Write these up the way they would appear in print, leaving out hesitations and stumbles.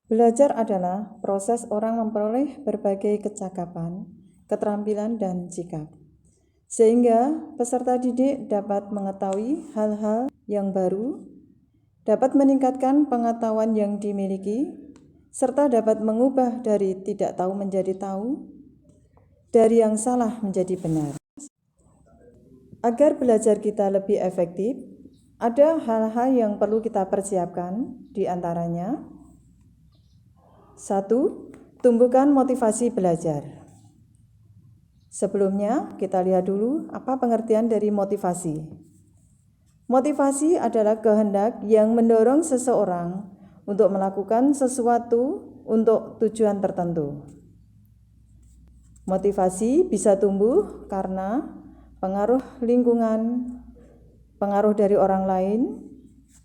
Belajar adalah proses orang memperoleh berbagai kecakapan, keterampilan, dan sikap, sehingga peserta didik dapat mengetahui hal-hal yang baru, dapat meningkatkan pengetahuan yang dimiliki, serta dapat mengubah dari tidak tahu menjadi tahu, dari yang salah menjadi benar. Agar belajar kita lebih efektif, ada hal-hal yang perlu kita persiapkan, di antaranya: 1. Tumbuhkan motivasi belajar. Sebelumnya, kita lihat dulu apa pengertian dari motivasi. Motivasi adalah kehendak yang mendorong seseorang untuk melakukan sesuatu untuk tujuan tertentu. Motivasi bisa tumbuh karena pengaruh lingkungan, pengaruh dari orang lain,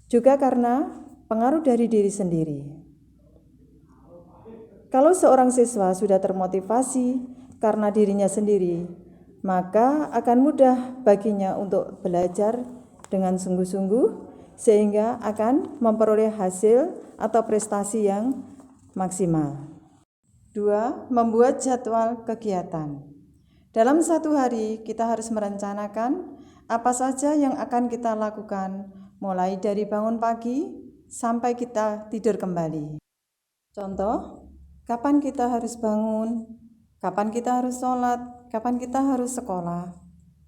juga karena pengaruh dari diri sendiri. Kalau seorang siswa sudah termotivasi karena dirinya sendiri, maka akan mudah baginya untuk belajar dengan sungguh-sungguh, sehingga akan memperoleh hasil atau prestasi yang maksimal. 2. Membuat jadwal kegiatan. Dalam satu hari, kita harus merencanakan apa saja yang akan kita lakukan, mulai dari bangun pagi sampai kita tidur kembali. Contoh, kapan kita harus bangun, kapan kita harus sholat, kapan kita harus sekolah,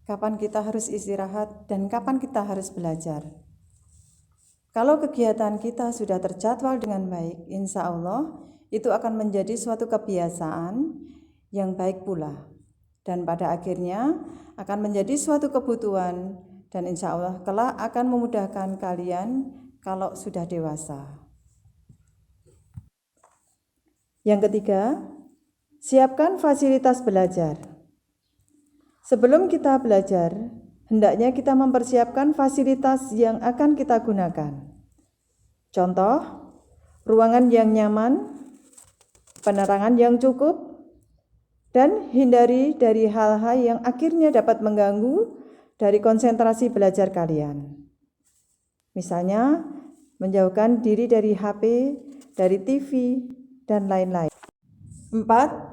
kapan kita harus istirahat, dan kapan kita harus belajar. Kalau kegiatan kita sudah terjadwal dengan baik, insya Allah itu akan menjadi suatu kebiasaan yang baik pula, dan pada akhirnya akan menjadi suatu kebutuhan, dan insya Allah kelak akan memudahkan kalian kalau sudah dewasa. Yang ketiga, siapkan fasilitas belajar. Sebelum kita belajar, hendaknya kita mempersiapkan fasilitas yang akan kita gunakan. Contoh, ruangan yang nyaman, penerangan yang cukup, dan hindari dari hal-hal yang akhirnya dapat mengganggu dari konsentrasi belajar kalian. Misalnya, menjauhkan diri dari HP, dari TV, dan lain-lain. 4.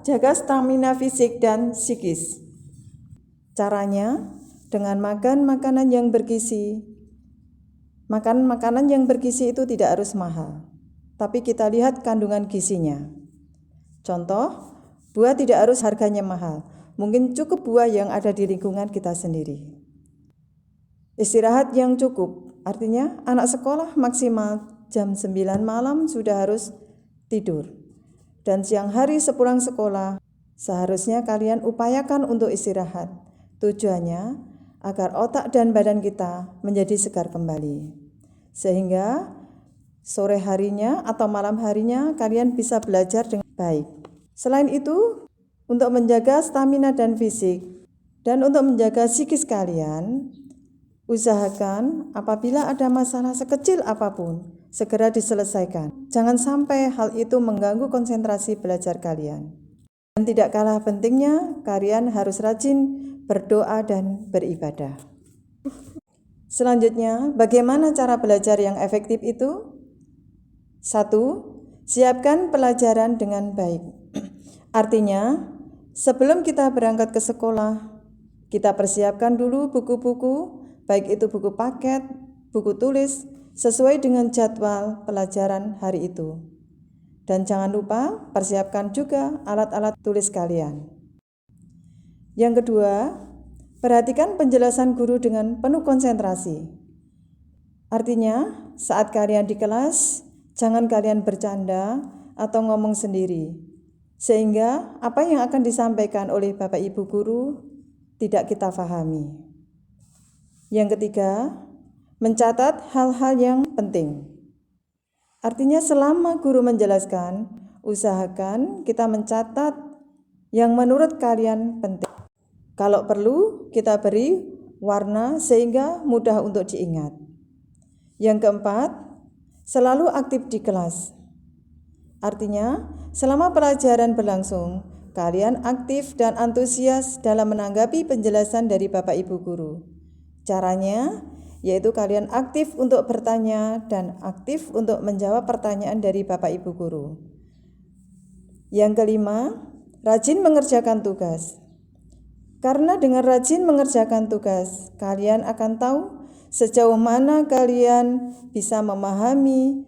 Jaga stamina fisik dan psikis. Caranya dengan makan makanan yang bergizi. Makan makanan yang bergizi itu tidak harus mahal, tapi kita lihat kandungan gizinya. Contoh, buah tidak harus harganya mahal, mungkin cukup buah yang ada di lingkungan kita sendiri. Istirahat yang cukup, artinya anak sekolah maksimal jam 9 malam sudah harus tidur. Dan siang hari sepulang sekolah, seharusnya kalian upayakan untuk istirahat. Tujuannya agar otak dan badan kita menjadi segar kembali, sehingga sore harinya atau malam harinya kalian bisa belajar dengan baik. Selain itu, untuk menjaga stamina dan fisik, dan untuk menjaga psikis kalian, usahakan apabila ada masalah sekecil apapun, segera diselesaikan. Jangan sampai hal itu mengganggu konsentrasi belajar kalian. Dan tidak kalah pentingnya, kalian harus rajin berdoa dan beribadah. Selanjutnya, bagaimana cara belajar yang efektif itu? 1. Siapkan pelajaran dengan baik. Artinya, sebelum kita berangkat ke sekolah, kita persiapkan dulu buku-buku, baik itu buku paket, buku tulis, sesuai dengan jadwal pelajaran hari itu. Dan jangan lupa persiapkan juga alat-alat tulis kalian. Yang kedua, perhatikan penjelasan guru dengan penuh konsentrasi. Artinya, saat kalian di kelas, jangan kalian bercanda atau ngomong sendiri, sehingga apa yang akan disampaikan oleh Bapak Ibu guru tidak kita pahami. Yang ketiga, mencatat hal-hal yang penting. Artinya selama guru menjelaskan, usahakan kita mencatat yang menurut kalian penting. Kalau perlu, kita beri warna sehingga mudah untuk diingat. Yang keempat, selalu aktif di kelas. Artinya, selama pelajaran berlangsung, kalian aktif dan antusias dalam menanggapi penjelasan dari Bapak Ibu guru. Caranya, yaitu kalian aktif untuk bertanya dan aktif untuk menjawab pertanyaan dari Bapak Ibu guru. Yang kelima, rajin mengerjakan tugas. Karena dengan rajin mengerjakan tugas, kalian akan tahu sejauh mana kalian bisa memahami